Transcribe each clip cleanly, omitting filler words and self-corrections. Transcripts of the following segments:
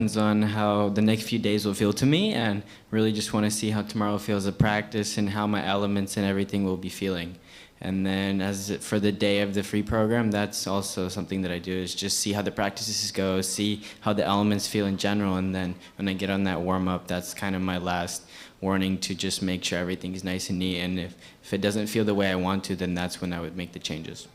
on how the next few days will feel to me, and really just want to see how tomorrow feels at practice and how my elements and everything will be feeling. And then for the day of the free program, that's also something that I do, is just see how the practices go, see how the elements feel in general, and then when I get on that warm-up, that's kind of my last warning to just make sure everything is nice and neat, and if it doesn't feel the way I want to, then that's when I would make the changes.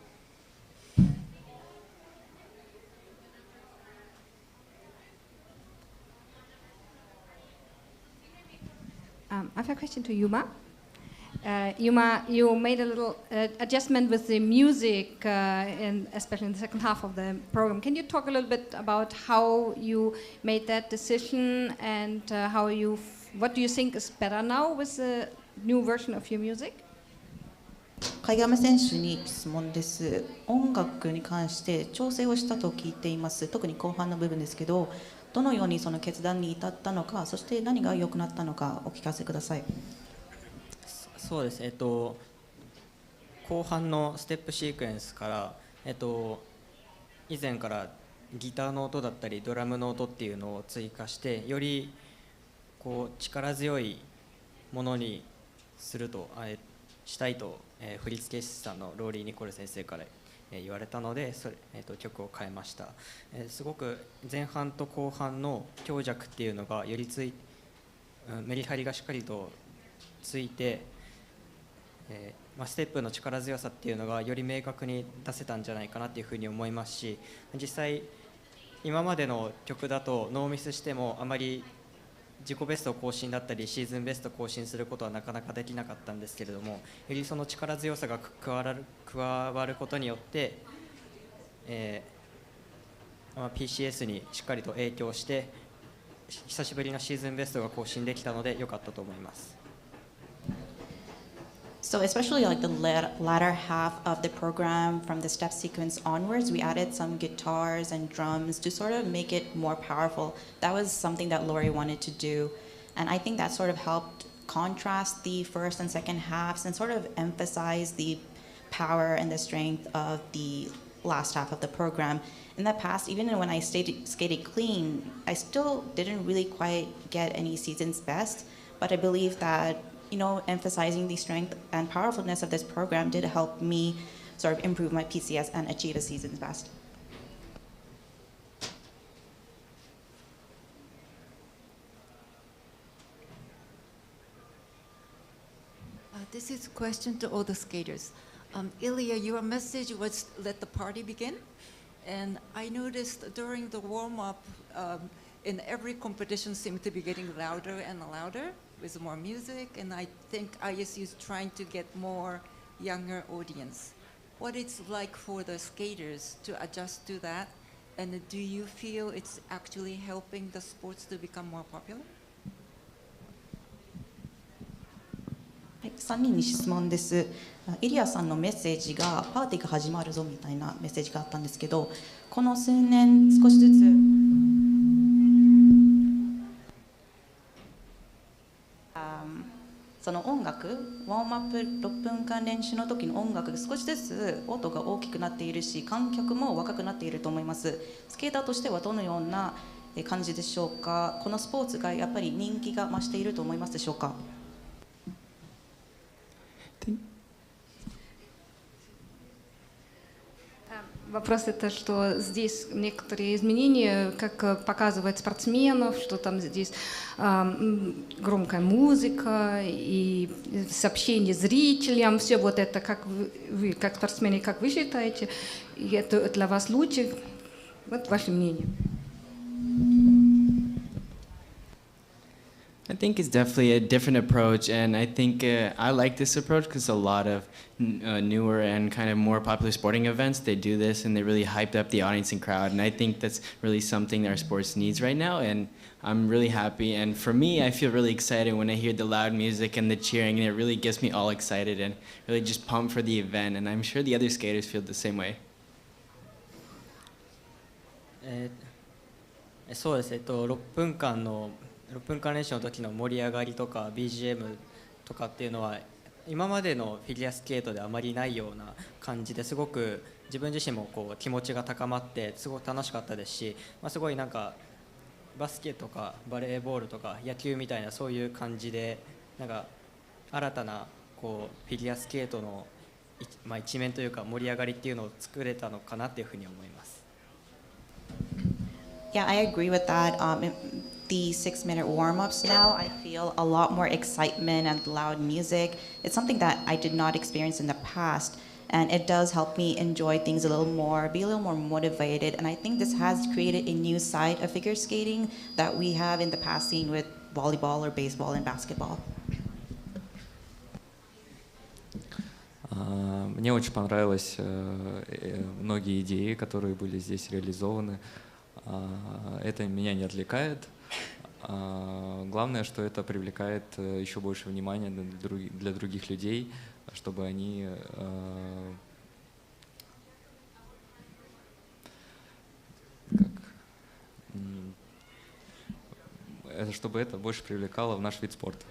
I have a question to Yuma. Yuma, you made a little adjustment with the music, especially in the second half of the program. Can you talk a little bit about how you made that decision and what do you think is better now with the new version of your music? 影山選手に質問です。音楽に関して調整をしたと聞いています。特に後半の部分ですけど、どのようにその決断に至ったのか、そして何が良くなったのかお聞かせください。そうです。後半のステップシークエンスから、以前からギターの音だったりドラムの音っていうのを追加して、よりこう力強いものにしたいと、振付師さんのローリー・ニコル先生から言われたので、曲を変えました。すごく前半と後半の強弱っていうのがよりメリハリがしっかりとついて、ステップの力強さっていうのがより明確に出せたんじゃないかなっていうふうに思いますし、実際今までの曲だとノーミスしてもあまり自己ベスト更新だったりシーズンベスト更新することはなかなかできなかったんですけれども、よりその力強さが加わることによって、PCS にしっかりと影響して久しぶりのシーズンベストが更新できたので良かったと思います。So especially like the latter half of the program, from the step sequence onwards, we added some guitars and drums to sort of make it more powerful. That was something that Lori wanted to do, and I think that sort of helped contrast the first and second halves and sort of emphasize the power and the strength of the last half of the program. In the past, even when I skated clean, I still didn't really quite get any season's best, but I believe that emphasizing the strength and powerfulness of this program did help me sort of improve my PCS and achieve a season's best. This is a question to all the skaters. Ilya, your message was let the party begin. And I noticed during the warm-up, in every competition seemed to be getting louder and louder with more music, and I think ISU is trying to get more younger audience. What it's like for the skaters to adjust to that, and do you feel it's actually helping the sports to become more popular? はい、3人に質問です。イリアさんのメッセージがパーティーが始まるぞみたいなメッセージがあったんですけど、この数年少しずつその音楽、ウォームアップ6分間練習の時の音楽が少しずつ音が大きくなっているし、観客も若くなっていると思います。スケーターとしてはどのような感じでしょうか。このスポーツがやっぱり人気が増していると思いますでしょうか。Вопрос это, что здесь некоторые изменения, как показывают спортсменов, что там здесь громкая музыка и сообщение зрителям, все вот это, как вы как спортсмены, как вы считаете, и это для вас лучше? Вот ваше мнение. I think it's definitely a different approach, and I think I like this approach because a lot of newer and kind of more popular sporting events, they do this and they really hyped up the audience and crowd, and I think that's really something that our sports needs right now, and I'm really happy. And for me, I feel really excited when I hear the loud music and the cheering, and it really gets me all excited and really just pumped for the event, and I'm sure the other skaters feel the same way. そうです。6分間練習の時の盛り上がりとか BGM とかっていうのは今までのフィギュアスケートであまりないような感じで、すごく自分自身もこう気持ちが高まってすごく楽しかったですし、すごいなんかバスケとかバレーボールとか野球みたいなそういう感じでなんか新たなこうフィギュアスケートの一面というか盛り上がりっていうのを作れたのかなっていうふうに思います。Yeah, I agree with that. The 6-minute warm-ups now, I feel a lot more excitement and loud music. It's something that I did not experience in the past, and it does help me enjoy things a little more, be a little more motivated. And I think this has created a new side of figure skating that we have in the past seen with volleyball or baseball and basketball. Мне очень понравились многие идеи, которые были здесь реализованы. Это меня не отвлекает. Главное, что это привлекает еще больше внимания для других людей, чтобы они чтобы это больше привлекало в наш вид спорта.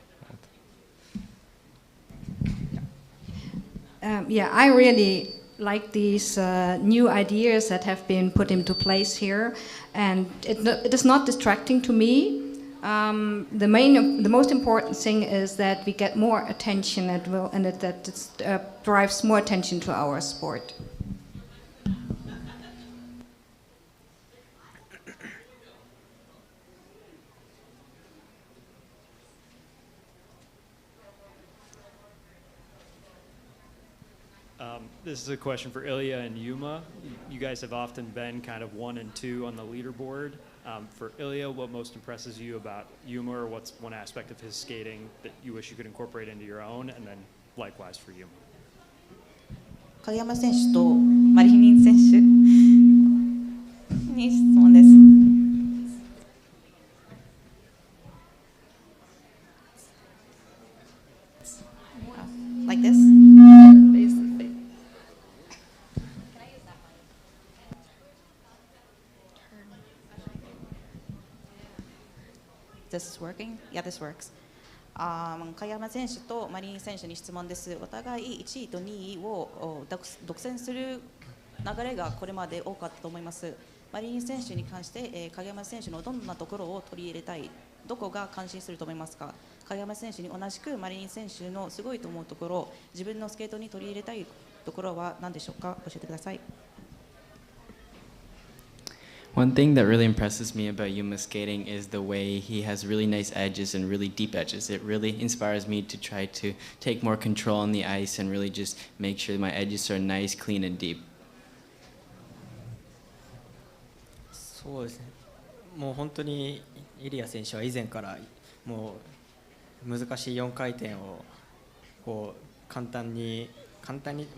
Yeah, I really like these new ideas that have been put into place here, and it is not distracting to me. The most important thing is that we get more attention and that it drives more attention to our sport. This is a question for Ilya and Yuma. You guys have often been kind of 1 and 2 on the leaderboard. For Ilya, what most impresses you about Yuma, or what's one aspect of his skating that you wish you could incorporate into your own, and then likewise for Yuma? 影山選手とマリニン選手に質問です。Like this? This is working? Yeah, this works. 影山選手とマリン選手に質問です。お互い1位と2位を独占する流れがこれまで多かったと思います。マリン選手に関して、影山選手のどんなところを取り入れたい、どこが感心すると思いますか。影山選手に同じくマリン選手のすごいと思うところ、自分のスケートに取り入れたいところは何でしょうか。教えてください。One thing that really impresses me about Yuma skating is the way he has really nice edges and really deep edges. It really inspires me to try to take more control on the ice and really just make sure my edges are nice, clean, and deep. そうですね。もう本当にイリア選手は以前からもう難しい4回転をこう簡単に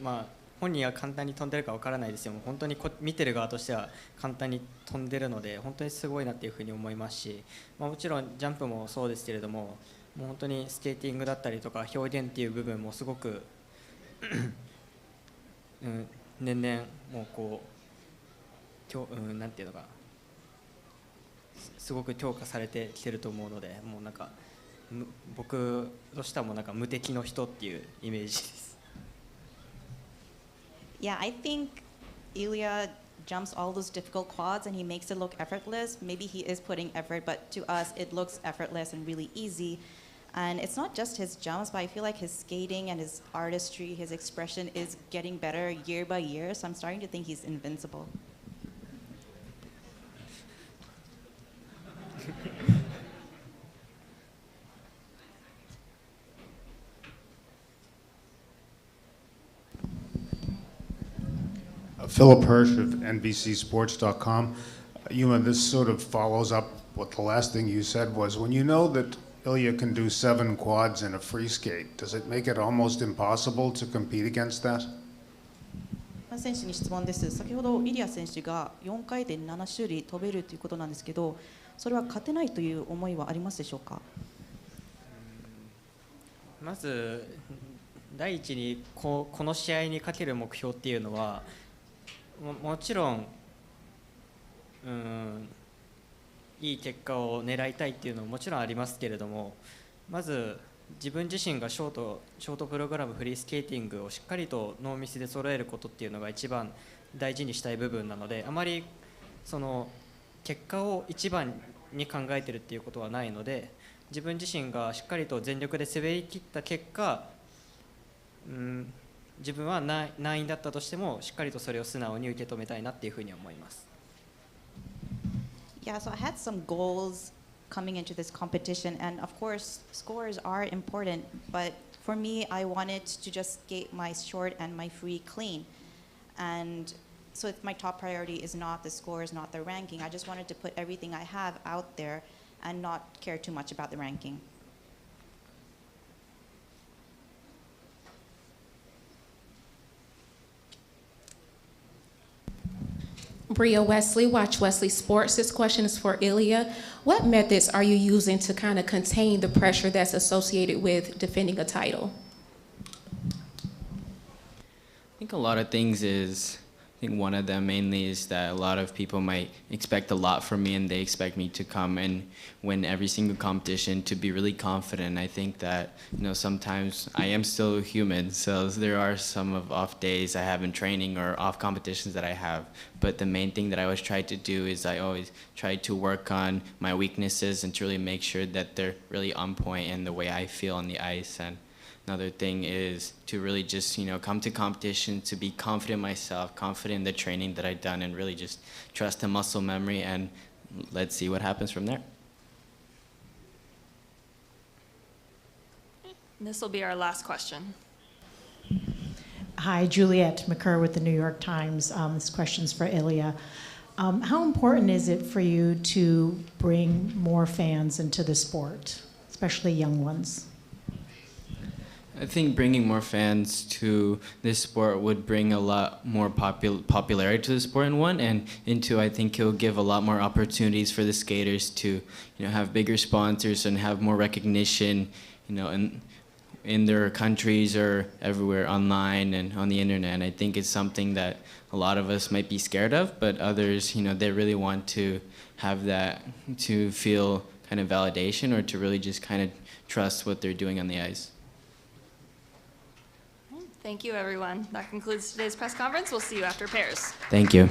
まあ本人は簡単に飛んでるかわからないですよ。もう本当に見てる側としては簡単に飛んでるので本当にすごいなっていうふうに思いますし、まあ、もちろんジャンプもそうですけれども、もう本当にスケーティングだったりとか表現っていう部分もすごく年々もうこうなんていうのかすごく強化されてきてると思うので、もうなんか僕としてはもうなんか無敵の人っていうイメージです。Yeah, I think Ilya jumps all those difficult quads and he makes it look effortless. Maybe he is putting effort, but to us it looks effortless and really easy. And it's not just his jumps, but I feel like his skating and his artistry, his expression is getting better year by year. So I'm starting to think he's invincible. Philip Hirsch of NBCSports.com. Yuma, this sort of follows up what the last thing you said was. When you know that Ilya can do 7 quads in a free skate, does it make it almost impossible to compete against that? 選手に質問です。先ほどイリア選手が4回転7種類飛べるということなんですけど、それは勝てないという思いはありますでしょうか。まず第一にこの試合にかける目標っていうのは もちろん、いい結果を狙いたいっていうのももちろんありますけれども、まず自分自身がショートプログラムフリースケーティングをしっかりとノーミスで揃えることっていうのが一番大事にしたい部分なので、あまりその結果を一番に考えてるっていうことはないので、自分自身がしっかりと全力で滑り切った結果、自分は難易だったとしてもしっかりとそれを素直に受け止めたいなっていうふうに思います。Yeah, so I had some goals coming into this competition, and of course, scores are important, but for me, I wanted to just skate my short and my free clean. And so if my top priority is not the scores, not the ranking, I just wanted to put everything I have out there and not care too much about the ranking. Bria Wesley, Watch Wesley Sports. This question is for Ilya. What methods are you using to kind of contain the pressure that's associated with defending a title? I think a lot of things is, I think one of them mainly is that a lot of people might expect a lot from me, and they expect me to come and win every single competition, to be really confident. I think that, sometimes I am still human, so there are some of off days I have in training or off competitions that I have. But the main thing that I always try to do is I always try to work on my weaknesses and to really make sure that they're really on point in the way I feel on the ice. And another thing is to really just, come to competition, to be confident in myself, confident in the training that I've done, and really just trust the muscle memory, and let's see what happens from there. This will be our last question. Hi, Juliette McCurr with the New York Times. This question's for Ilya. How important is it for you to bring more fans into the sport, especially young ones? I think bringing more fans to this sport would bring a lot more popularity to the sport, and two, I think it will give a lot more opportunities for the skaters to, have bigger sponsors and have more recognition, in their countries or everywhere online and on the internet. And I think it's something that a lot of us might be scared of, but others, they really want to have that, to feel kind of validation, or to really just kind of trust what they're doing on the ice. Thank you, everyone. That concludes today's press conference. We'll see you after pairs. Thank you.